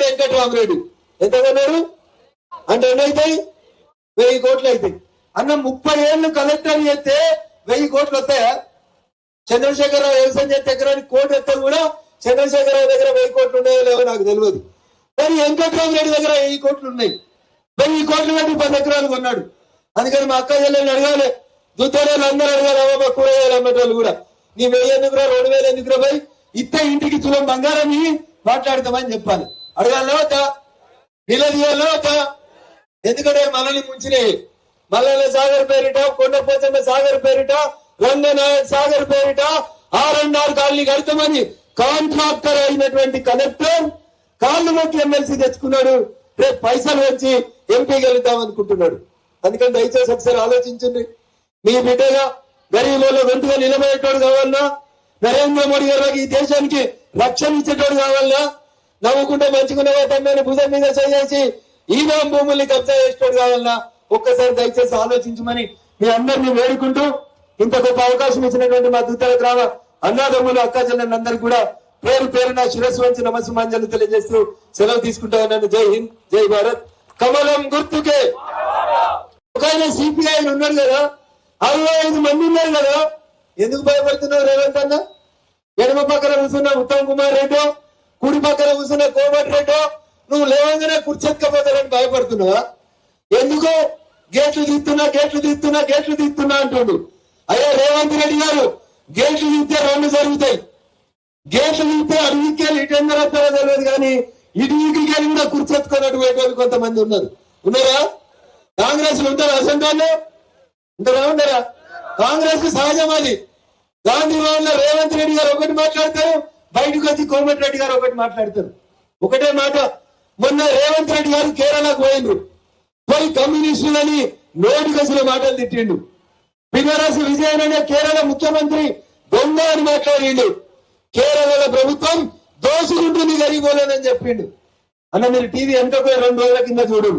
కొన్నాడు వెంకటరామరెడ్డి. ఎంత కొన్నాడు అంటే ఎన్ని అవుతాయి? 1000 కోట్లు అవుతాయి. అన్న 30 ఏళ్ళు కలెక్టర్ చేస్తే 1000 కోట్లు వస్తాయా? చంద్రశేఖరరావు వ్యవసాయం చేస్తే ఎకరానికి 1 కోటి వస్తే కూడా చంద్రశేఖరరావు దగ్గర 1000 కోట్లు ఉన్నాయో లేవో నాకు తెలియదు. కానీ వెంకటరామరెడ్డి దగ్గర 1000 కోట్లు ఉన్నాయి. 1000 కోట్లు పెట్టి 10 ఎకరాలు కొన్నాడు. అందుకని మా అక్క చెల్లెల్ని అడగాలి, దుద్దోళ్ళు అందరూ అడగాలి. అవ్వ కూరగాయలు అమ్మేటోళ్ళు కూడా నీ 1000 ఎందుకురా 2000 ఎందుకురా పోయి ఇస్తే ఇంటికి తులం బంగారం మాట్లాడతామని చెప్పాలి. అడగాలనే వద్దా? నిలదీయాలనే వద్దా? ఎందుకంటే మనల్ని ముంచినాయి. మల్లన్న సాగర్ పేరిట, కొండపోచమ్మ సాగర్ పేరిట, రంగనాయక్ సాగర్ పేరిట R&R కాలనీ కడతామని కాంట్రాక్టర్ అయినటువంటి కలెక్టర్ కాళ్ళు మొక్కి ఎమ్మెల్సీ తెచ్చుకున్నాడు. రేపు పైసలు వచ్చి ఎంపీ గెలుద్దాం అనుకుంటున్నాడు. అందుకని దయచేసి ఒకసారి ఆలోచించండి. మీ బిడ్డగా గరీబుల వెంటగా నిలబడేటోడు కావాలన్నా, నరేంద్ర మోడీ గారు ఈ దేశానికి రక్షణ ఇచ్చేటోడు కావాలన్నా, నవ్వుకుంటే మంచుకునే తమ్మని భుజం మీద చేసి ఈనా భూముల్ని కబ్జా చేసేటోడు కావాలన్నా ఒక్కసారి దయచేసి ఆలోచించమని మీ అందరినీ వేడుకుంటూ, ఇంత గొప్ప అవకాశం ఇచ్చినటువంటి మా దుద్దల గ్రామ అన్నాదమ్ములు అక్కా చెల్లెలందరికీ కూడా పేరు పేరున శిరస్సు వంచి నమస్సుమాంజలు తెలియజేస్తూ సెలవు తీసుకుంటా ఉన్నాను. జై హింద్, జై భారత్. కమలం గుర్తుకే. ఒక ఆయన సిపిఐ ఉన్నాడు కదా, 65 మంది ఉన్నారు కదా, ఎందుకు భయపడుతున్నావు రేవంత్ అన్న? ఎడమ పక్కన కూర్చున్న ఉత్తమ్ కుమార్ రెడ్డి, కుడి పక్కన కూర్చున్న కోమటి రెడ్డి, నువ్వు లేవంగానే కుర్చెత్కపోతారని భయపడుతున్నావా? ఎందుకు? గేట్లు తీస్తున్నా అంటుండు. అయ్యా రేవంత్ రెడ్డి గారు, గేట్లు తీస్తే 2 జరుగుతాయి. గేట్లు తీస్తే అడుగుకెళ్ళి ఇటెందరూ వస్తారో తెలియదు, కానీ ఇటుకెళ్ళి కూడా కుర్చెత్తుకున్నట్టు పోయేటోళ్ళు కొంతమంది ఉన్నారా? కాంగ్రెస్ లో ఉంటారా? అసెంబ్లీలో ఉంటారా? కాంగ్రెస్ కు సహజం అది. గాంధీ భవన్ లో రేవంత్ రెడ్డి గారు ఒకటి మాట్లాడతారు, బయటకు వచ్చి కోమటి రెడ్డి గారు ఒకటి మాట్లాడతారు. ఒకటే మాట. మొన్న రేవంత్ రెడ్డి గారు కేరళకు పోయిండ్రు. పోయి కమ్యూనిస్టులని నోటికొచ్చిన మాటలు తిట్టిండు. పినరసి విజయన్ అనే కేరళ ముఖ్యమంత్రి దొంగ అని మాట్లాడిండు. కేరళ ప్రభుత్వం దోసుకుంటుంది గరీబోలేనని చెప్పిండు. అన్న మీరు టీవీ వెనకపోయి 2 రోజుల కింద చూడు.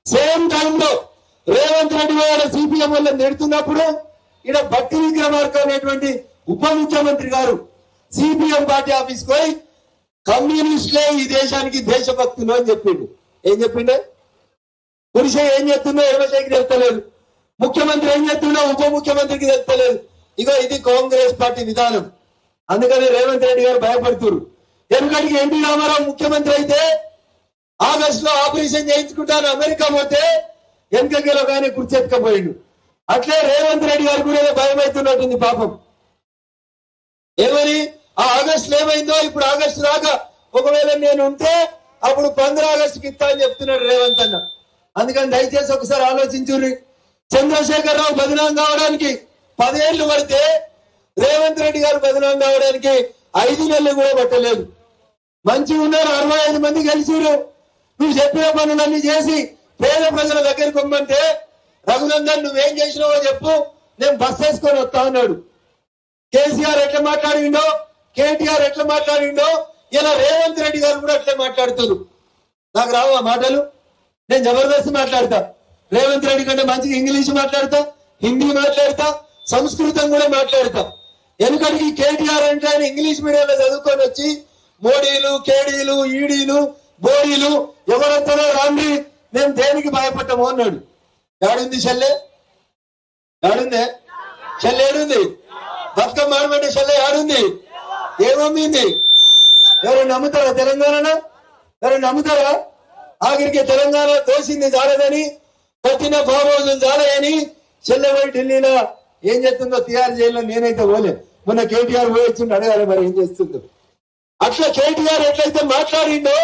సేమ్ టైంలో రేవంత్ రెడ్డి గారు సిపిఎం వల్ల నెడుతున్నప్పుడు ఇక్కడ భట్టి విక్రమార్క అనేటువంటి ఉప ముఖ్యమంత్రి గారు సిపిఎం పార్టీ ఆఫీస్ పోయి కమ్యూనిస్టులే ఈ దేశానికి దేశభక్తులు అని చెప్పిండు. ఏం చెప్పిండే? పురుష ఏం చెప్తుందో ఎడమశేఖర్ తెలుస్తలేదు, ముఖ్యమంత్రి ఏం చెప్తుండో ఉప ముఖ్యమంత్రికి తెలుస్తలేదు. ఇగో ఇది కాంగ్రెస్ పార్టీ విధానం. అందుకని రేవంత్ రెడ్డి గారు భయపడుతున్నారు. ఎందుకంటే ఎన్టీ రామారావు ముఖ్యమంత్రి అయితే ఆగస్టు లో ఆపరేషన్ చేయించుకుంటాను అమెరికా పోతే వెనకలో కానీ కుర్చెత్తుకపోయిండు. అట్లే రేవంత్ రెడ్డి గారు కూడా భయం అవుతున్నట్టుంది పాపం. ఏమని? ఆ ఆగస్టులో ఏమైందో ఇప్పుడు ఆగస్టు దాకా ఒకవేళ నేను ఉంటే అప్పుడు 15 ఆగస్టుకి ఇస్తా అని చెప్తున్నాడు రేవంత్ అన్న. అందుకని దయచేసి ఒకసారి ఆలోచించుర్రి. చంద్రశేఖరరావు బదనాం కావడానికి 10 ఏళ్లు పడితే రేవంత్ రెడ్డి గారు బదనాం కావడానికి 5 నెలలు కూడా పట్టలేదు. మంచిగా ఉన్నారు, 65 మంది కలిసిరు. నువ్వు చెప్పిన పనులన్నీ చేసి పేద ప్రజల దగ్గరికి పొమ్మంటే రఘునందన్ నువ్వేం చేసినావో చెప్పు, నేను బస్ వేసుకొని వస్తా అన్నాడు. కేసీఆర్ ఎట్లా మాట్లాడిండో, కేటీఆర్ ఎట్లా మాట్లాడిండో, ఇలా రేవంత్ రెడ్డి గారు కూడా అట్లే మాట్లాడుతున్నారు. నాకు రావా మాటలు? నేను జబర్దస్త్ మాట్లాడతా. రేవంత్ రెడ్డి కంటే మంచిగా ఇంగ్లీష్ మాట్లాడతా, హిందీ మాట్లాడతా, సంస్కృతం కూడా మాట్లాడతా. ఎందుకంటే కేటీఆర్ అంటే ఆయన ఇంగ్లీష్ మీడియంలో చదువుకొని వచ్చి మోడీలు, కేడీలు, ఈడీలు, బోడీలు ఎవరంతలో రాండి, మేము దేనికి భయపడ్డాము అన్నాడు. ఏడుంది చెల్లె? ఏడుందే చెల్లె? ఏడుంది? బతుకమ్మ ఆడమంటే చెల్లె ఏడుంది? ఏమమ్మింది? ఎవరు నమ్ముతారా? తెలంగాణ ఎవరు నమ్ముతారా? ఆఖరికి తెలంగాణ దోసింది జాలదని, కొట్టిన బాబోజులు జాలయని చెల్లె పోయి ఢిల్లీలో ఏం చేస్తుందో తిహార్ జైల్లో నేనైతే పోలే. మొన్న కేటీఆర్ పోయి వచ్చిండు, అడగాలి మరి ఏం చేస్తుందో. అట్లా కేటీఆర్ ఎట్లయితే మాట్లాడిండో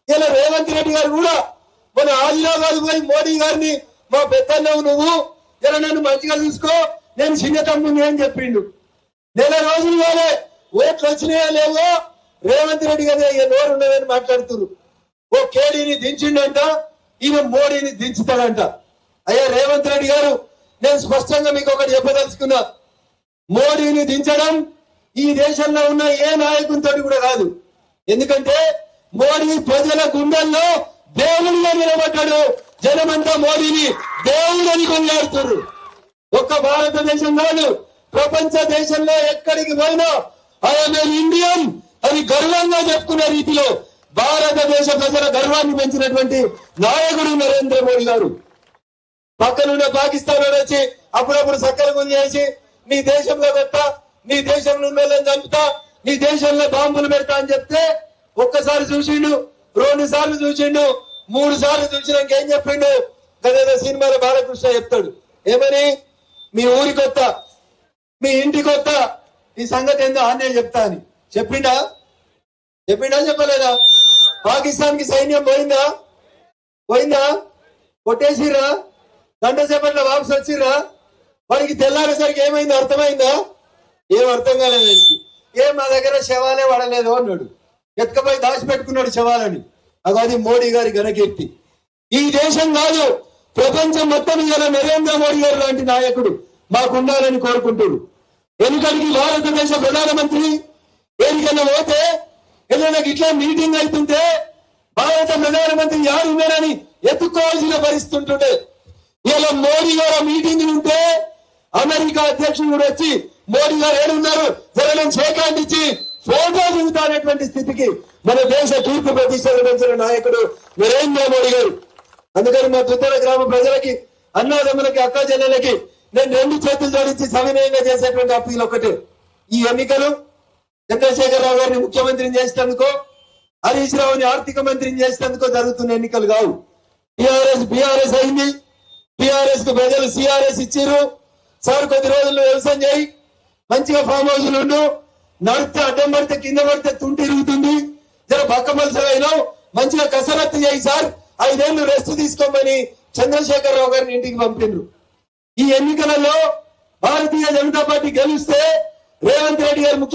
ఇలా రేవంత్ రెడ్డి గారు కూడా మన ఆదిలాబాద్ పోయి మోడీ గారిని మా పెద్దన్నావు నువ్వు, ఇలా నన్ను మంచిగా చూసుకో, నేను చిన్న తమ్ముని అని చెప్పిండు. 1 రోజులు కాలే ఓట్లు వచ్చినాయా లేవో రేవంత్ రెడ్డి గారు నోరు ఉన్నదని మాట్లాడుతున్నారు. ఓ కేడీని దించిండంట, ఈయన మోడీని దించుతాడంట. అయ్యా రేవంత్ రెడ్డి గారు, నేను స్పష్టంగా మీకు ఒకటి చెప్పదలుచుకున్నా. మోడీని దించడం ఈ దేశంలో ఉన్న ఏ నాయకునితో కూడా కాదు. ఎందుకంటే మోడీ ప్రజల గుండెల్లో దేవుడిగా నిలబడ్డాడు. జనమంతా మోడీని దేవుడని కొనియాడుతున్నారు. ఒక్క భారతదేశం కాదు, ప్రపంచ దేశంలో ఎక్కడికి పోయినా ఐఎమ్ ఎన్ ఇండియన్ అని గర్వంగా చెప్పుకునే రీతిలో భారతదేశ ప్రజల గర్వాన్ని పెంచినటువంటి నాయకుడు నరేంద్ర మోడీ గారు. పక్కనున్న పాకిస్తాన్ వచ్చి అప్పుడప్పుడు సక్కల గుంజ చేసి నీ దేశంలో పెడతా, నీ దేశంలో ఉన్న వాళ్ళని చంపుతా, నీ దేశంలో బాంబులు పెడతా అని చెప్తే ఒక్కసారి చూసిండు, 2 సార్లు చూసిండు, 3 సార్లు చూసినాక ఏం చెప్పిండు? గదేదో సినిమాలో బాలకృష్ణ చెప్తాడు ఏమని, మీ ఊరికి వస్తా, మీ ఇంటికి వస్తా, ఈ సంగతి ఏందో ఆనే చెప్తా అని. చెప్పిండా చెప్పలేదా? పాకిస్తాన్ కి సైన్యం పోయిందా? కొట్టేసిరా? గంట సేపట్లో వాపసు వచ్చిర్రా? వాడికి తెల్లారేసరికి ఏమైందో అర్థమైందా? ఏం అర్థం కాలేదు వాడికి. మా దగ్గర శవాలే పడలేదు అన్నాడు. ఎత్తుకపోయి దాచిపెట్టుకున్నాడు శవాలని. అది మోడీ గారి ఘనకీర్తి. ఈ దేశం కాదు, ప్రపంచం మొత్తం ఇలా నరేంద్ర మోడీ గారు లాంటి నాయకుడు మాకుండాలని కోరుకుంటుడు. ఎందుకంటే భారతదేశ ప్రధానమంత్రి ఏరికన్నా పోతే ఏదైనా ఇట్లా మీటింగ్ అవుతుంటే భారత ప్రధానమంత్రి యారున్నారని ఎత్తుకోవాల్సిన పరిస్థితి ఉంటుండే. ఇలా మోడీ గారు మీటింగ్ ఉంటే అమెరికా అధ్యక్షుడు కూడా వచ్చి మోడీ గారు ఏడున్నారు జరగడం షేకాండ్ ఇచ్చి ఫోటో దిగుతానటువంటి స్థితికి మన దేశ కీర్తి ప్రతిష్టలు పెంచిన నాయకుడు నరేంద్ర మోడీ గారు. అందుకని మా తుత్తర గ్రామ ప్రజలకి, అన్నాదమ్ములకి, అక్క చెల్లెలకి నేను 2 చేతులు జోడించి సవినయంగా చేసేటువంటి అప్పీల్ ఒకటే. ఈ ఎన్నికలు చంద్రశేఖరరావు గారిని ముఖ్యమంత్రిని చేసేందుకో, హరీష్ రావుని ఆర్థిక మంత్రిని చేసేందుకో జరుగుతున్న ఎన్నికలు కావు. బీఆర్ఎస్ అయింది, బీఆర్ఎస్ కు ప్రజలు సిఆర్ఎస్ ఇచ్చిర్రు. సార్ కొద్ది రోజుల్లో వ్యవసాయం చేయి, మంచిగా ఫామ్ హౌస్లు ఉండు, నడితే అడ్డం పడితే కింద పడితే తుంటిరుగుతుంది, జర బక్క మలసలైనావు, మంచిగా కసరత్తు చేయి సార్, 5 ఏళ్లు రెస్ట్ తీసుకోమని చంద్రశేఖరరావు గారిని ఇంటికి పంపిండ్రు. ఈ ఎన్నికలలో భారతీయ జనతా పార్టీ గెలిస్తే రేవంత్ రెడ్డి గారు ముఖ్యమంత్రి